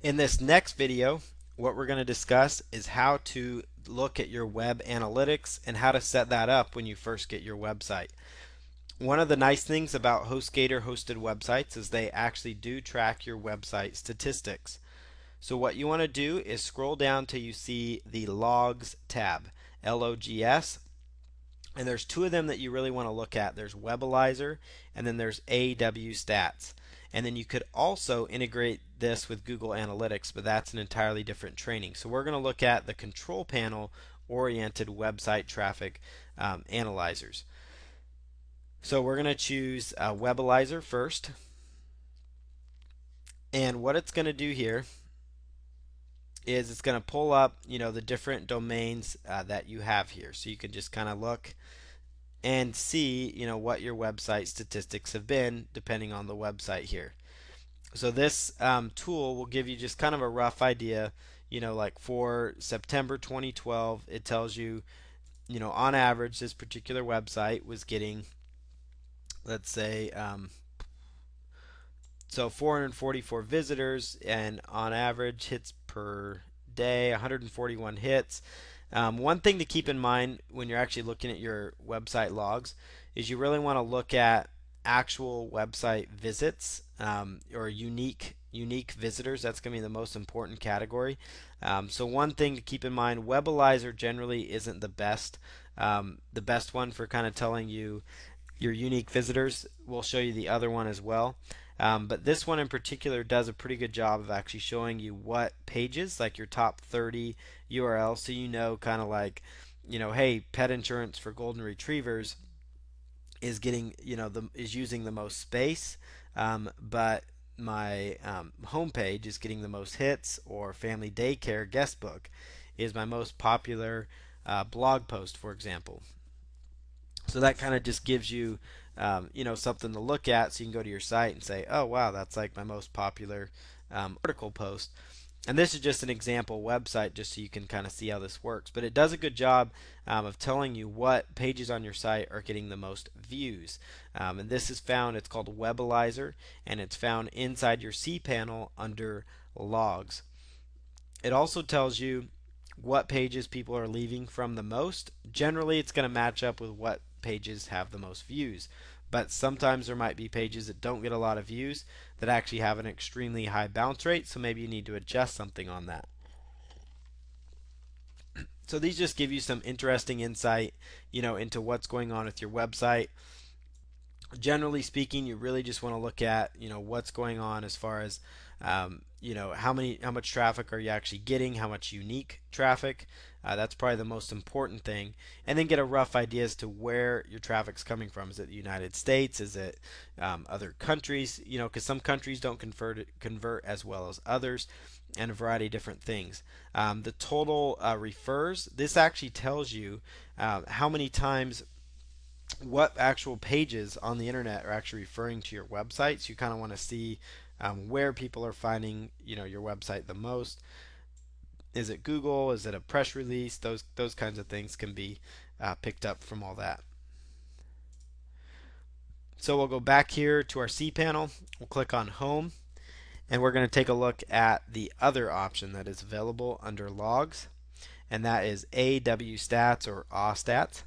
In this next video, what we're going to discuss is how to look at your web analytics and how to set that up when you first get your website. One of the nice things about HostGator hosted websites is they actually do track your website statistics. So what you want to do is scroll down till you see the Logs tab, LOGS, and there's two of them that you really want to look at. There's Webalizer and then there's AW Stats. And then you could also integrate this with Google Analytics, but that's an entirely different training. So we're going to look at the control panel oriented website traffic analyzers. So we're going to choose Webalizer first. And what it's going to do here is it's going to pull up, the different domains that you have here. So you can just kind of look and see, what your website statistics have been depending on the website here. So this tool will give you just kind of a rough idea, like for September 2012, it tells you, on average, this particular website was getting, let's say, so 444 visitors, and on average hits per day, 141 hits. One thing to keep in mind when you're actually looking at your website logs is you really want to look at actual website visits or unique visitors. That's going to be the most important category. So one thing to keep in mind, Webalizer generally isn't the best one for kind of telling you your unique visitors. We'll show you the other one as well. But this one in particular does a pretty good job of actually showing you what pages, like your top 30 URLs, so you know kind of like, hey, pet insurance for golden retrievers is getting, is using the most space, but my homepage is getting the most hits, or family daycare guest book is my most popular blog post, for example. So that kind of just gives you, something to look at, so you can go to your site and say, oh wow, that's like my most popular article post. And this is just an example website, just so you can kind of see how this works. But it does a good job of telling you what pages on your site are getting the most views. And this is found, it's called Webalizer, and it's found inside your cPanel under Logs. It also tells you what pages people are leaving from the most. Generally, it's going to match up with what pages have the most views. But sometimes there might be pages that don't get a lot of views that actually have an extremely high bounce rate, so maybe you need to adjust something on that. So these just give you some interesting insight, into what's going on with your website. Generally speaking, you really just want to look at, what's going on as far as, how much traffic are you actually getting, how much unique traffic. That's probably the most important thing, and then get a rough idea as to where your traffic's coming from. Is it the United States? Is it other countries? Because some countries don't convert as well as others, and a variety of different things. The total refers. This actually tells you how many times, what actual pages on the internet are actually referring to your website. So you kind of want to see where people are finding, your website the most. Is it Google? Is it a press release? Those kinds of things can be picked up from all that. So we'll go back here to our cPanel. We'll click on Home, and we're going to take a look at the other option that is available under Logs, and that is AW Stats or AW Stats.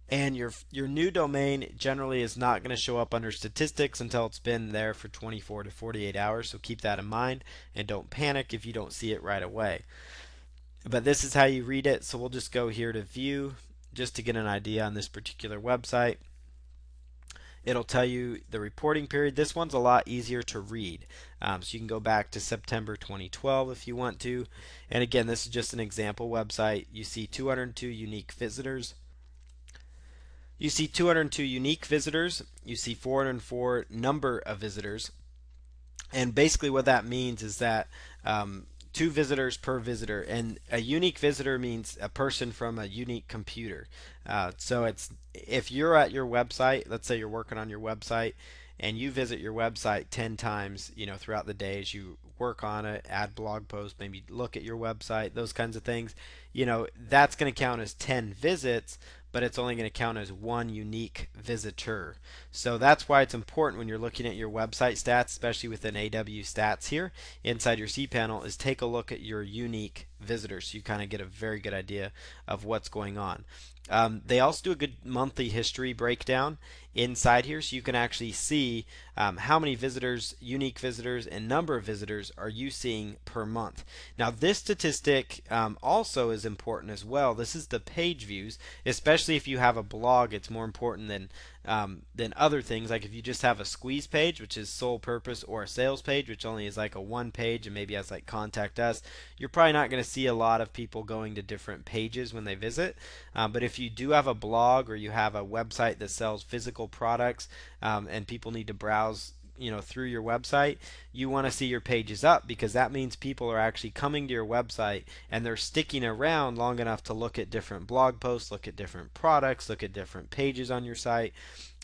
And your new domain generally is not going to show up under statistics until it's been there for 24 to 48 hours. So keep that in mind, and don't panic if you don't see it right away. But this is how you read it. So we'll just go here to View just to get an idea on this particular website. It'll tell you the reporting period. This one's a lot easier to read. So you can go back to September 2012 if you want to. And again, this is just an example website. You see 202 unique visitors. You see 202 unique visitors. You see 404 number of visitors. And basically what that means is that 2 visitors per visitor. And a unique visitor means a person from a unique computer. So it's, if you're at your website, let's say you're working on your website, and you visit your website 10 times, throughout the day as you work on it, add blog posts, maybe look at your website, those kinds of things, that's going to count as 10 visits, but it's only going to count as one unique visitor. So that's why it's important when you're looking at your website stats, especially within AW stats here inside your cPanel, is take a look at your unique visitors so you kind of get a very good idea of what's going on. They also do a good monthly history breakdown inside here, so you can actually see how many visitors, unique visitors, and number of visitors are you seeing per month. Now, this statistic also is important as well. This is the page views, especially if you have a blog. It's more important than other things. Like if you just have a squeeze page, which is sole purpose, or a sales page, which only is like a one page and maybe has like contact us, you're probably not going to see a lot of people going to different pages when they visit. But if you do have a blog or you have a website that sells physical products, and people need to browse through your website, you want to see your pages up, because that means people are actually coming to your website and they're sticking around long enough to look at different blog posts, look at different products, look at different pages on your site.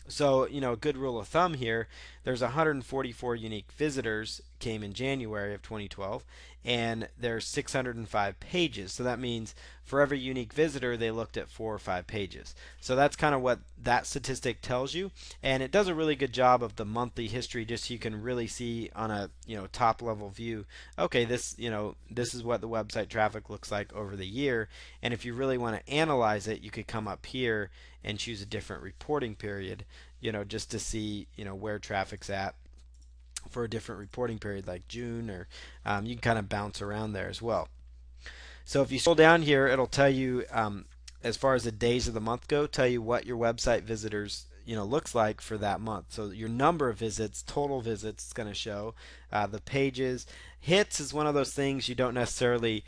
So, a good rule of thumb here, there's 144 unique visitors came in January of 2012, and there's 605 pages. So that means for every unique visitor, they looked at 4 or 5 pages. So that's kind of what that statistic tells you, and it does a really good job of the monthly history, just so you can really see on a top level view. Okay, this is what the website traffic looks like over the year, and if you really want to analyze it, you could come up here and choose a different reporting period, just to see where traffic's at for a different reporting period like June, or you can kind of bounce around there as well. So if you scroll down here, it'll tell you, as far as the days of the month go, tell you what your website visitors looks like for that month. So your number of visits, total visits, it's going to show the pages. Hits is one of those things you don't necessarily,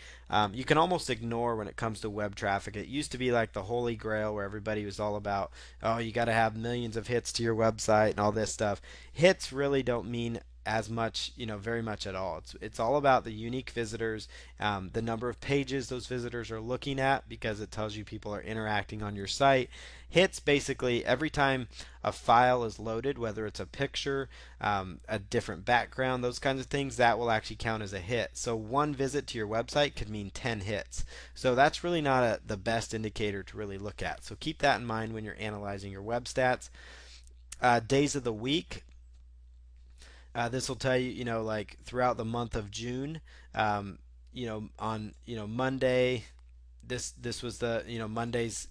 you can almost ignore when it comes to web traffic. It used to be like the holy grail where everybody was all about, oh, you got to have millions of hits to your website and all this stuff. Hits really don't mean as much, very much at all. It's all about the unique visitors, the number of pages those visitors are looking at, because it tells you people are interacting on your site. Hits, basically every time a file is loaded, whether it's a picture, a different background, those kinds of things, that will actually count as a hit. So one visit to your website could mean 10 hits. So that's really not the best indicator to really look at. So keep that in mind when you're analyzing your web stats. Days of the week. This will tell you, like throughout the month of June, on Monday, this was the Mondays,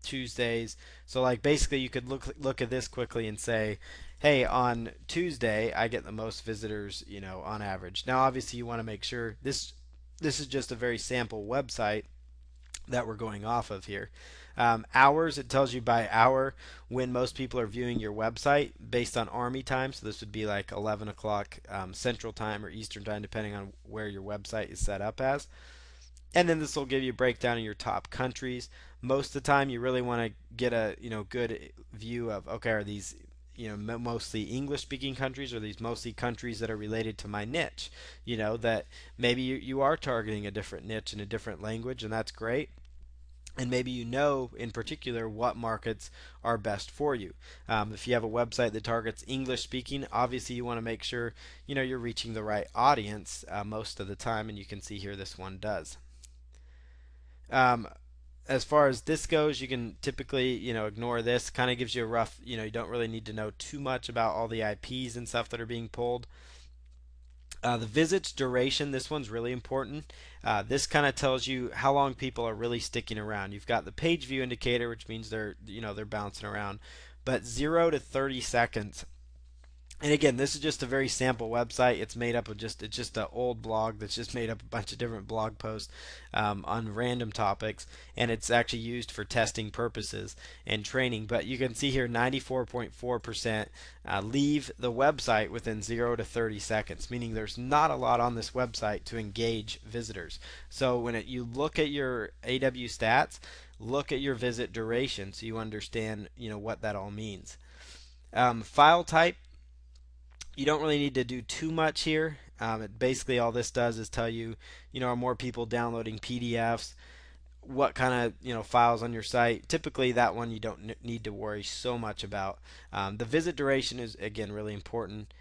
Tuesdays. So like basically you could look at this quickly and say, hey, on Tuesday I get the most visitors, on average. Now obviously you want to make sure this is just a very sample website that we're going off of here. Hours, it tells you by hour when most people are viewing your website based on Army time. So this would be like 11 o'clock Central Time or Eastern Time, depending on where your website is set up as. And then this will give you a breakdown of your top countries. Most of the time, you really want to get a good view of, okay, are these mostly English speaking countries, or these mostly countries that are related to my niche, that maybe you are targeting a different niche in a different language, and that's great. And maybe in particular what markets are best for you. If you have a website that targets English speaking, obviously you want to make sure you're reaching the right audience most of the time, and you can see here this one does. As far as this goes, you can typically ignore this. Kind of gives you a rough, you don't really need to know too much about all the IPs and stuff that are being pulled. The visits duration, this one's really important. This kind of tells you how long people are really sticking around. You've got the page view indicator, which means they're bouncing around, but 0 to 30 seconds. And again, this is just a very sample website. It's made up of it's just an old blog that's just made up a bunch of different blog posts on random topics, and it's actually used for testing purposes and training. But you can see here 94.4% leave the website within 0 to 30 seconds, meaning there's not a lot on this website to engage visitors. So when you look at your AW stats, look at your visit duration so you understand what that all means. File type, you don't really need to do too much here. Basically all this does is tell you, are more people downloading PDFs what kind of files on your site. Typically, that one you don't need to worry so much about. The visit duration is again really important.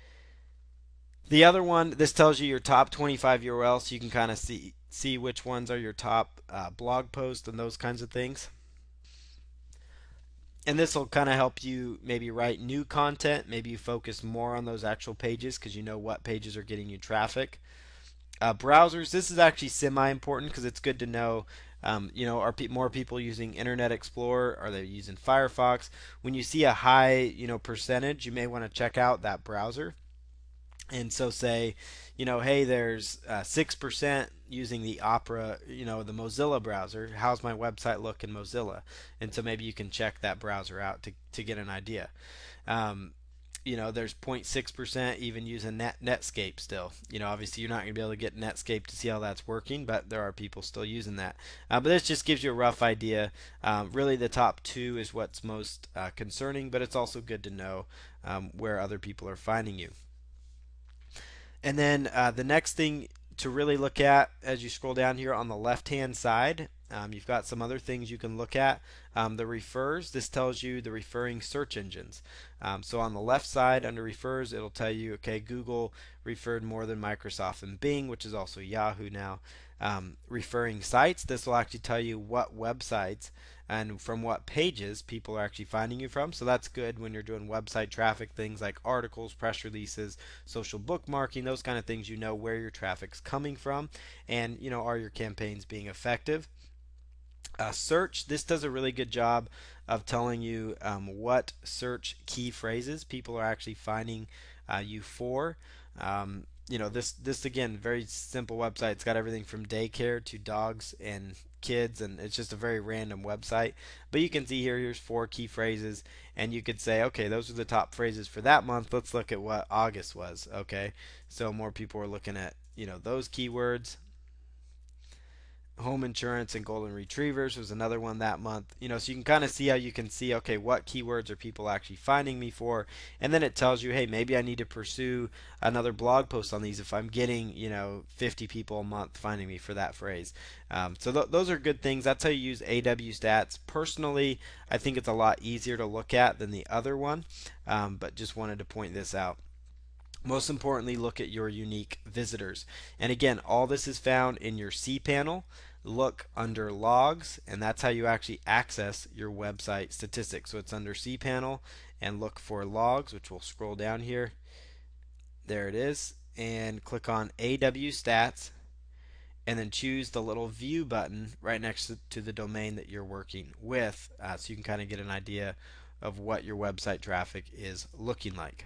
The other one, this tells you your top 25 URLs, so you can kind of see which ones are your top blog posts and those kinds of things. And this will kind of help you maybe write new content. Maybe you focus more on those actual pages because you know what pages are getting you traffic. Browsers, this is actually semi-important because it's good to know. Are more people using Internet Explorer? Are they using Firefox? When you see a high, percentage, you may want to check out that browser. And so say, hey, there's 6% using the Opera, the Mozilla browser. How's my website look in Mozilla? And so maybe you can check that browser out to get an idea. Um, there's 0.6% even using Netscape still. Obviously you're not going to be able to get Netscape to see how that's working, but there are people still using that. But this just gives you a rough idea. Really, the top two is what's most concerning, but it's also good to know where other people are finding you. And then the next thing to really look at as you scroll down here on the left hand side, you've got some other things you can look at. The refers, this tells you the referring search engines. So on the left side under refers, it'll tell you, okay, Google referred more than Microsoft and Bing, which is also Yahoo now. Referring sites, this will actually tell you what websites and from what pages people are actually finding you from. So that's good when you're doing website traffic, things like articles, press releases, social bookmarking, those kind of things. You know where your traffic's coming from, and are your campaigns being effective. Search, this does a really good job of telling you what search key phrases people are actually finding you for. This again, very simple website. It's got everything from daycare to dogs and kids, and it's just a very random website. But you can see here, here's 4 key phrases, and you could say, okay, those are the top phrases for that month. Let's look at what August was. Okay, so more people are looking at those keywords. Home insurance and golden retrievers was another one that month. So you can kind of see how you can see, okay, what keywords are people actually finding me for, and then it tells you, hey, maybe I need to pursue another blog post on these if I'm getting 50 people a month finding me for that phrase. So those are good things. That's how you use AW stats. Personally, I think it's a lot easier to look at than the other one, but just wanted to point this out. Most importantly, look at your unique visitors. And again, all this is found in your cPanel. Look under logs, and that's how you actually access your website statistics. So it's under cPanel, and look for logs, which will scroll down here. There it is. And click on AW stats, and then choose the little view button right next to the domain that you're working with, so you can kind of get an idea of what your website traffic is looking like.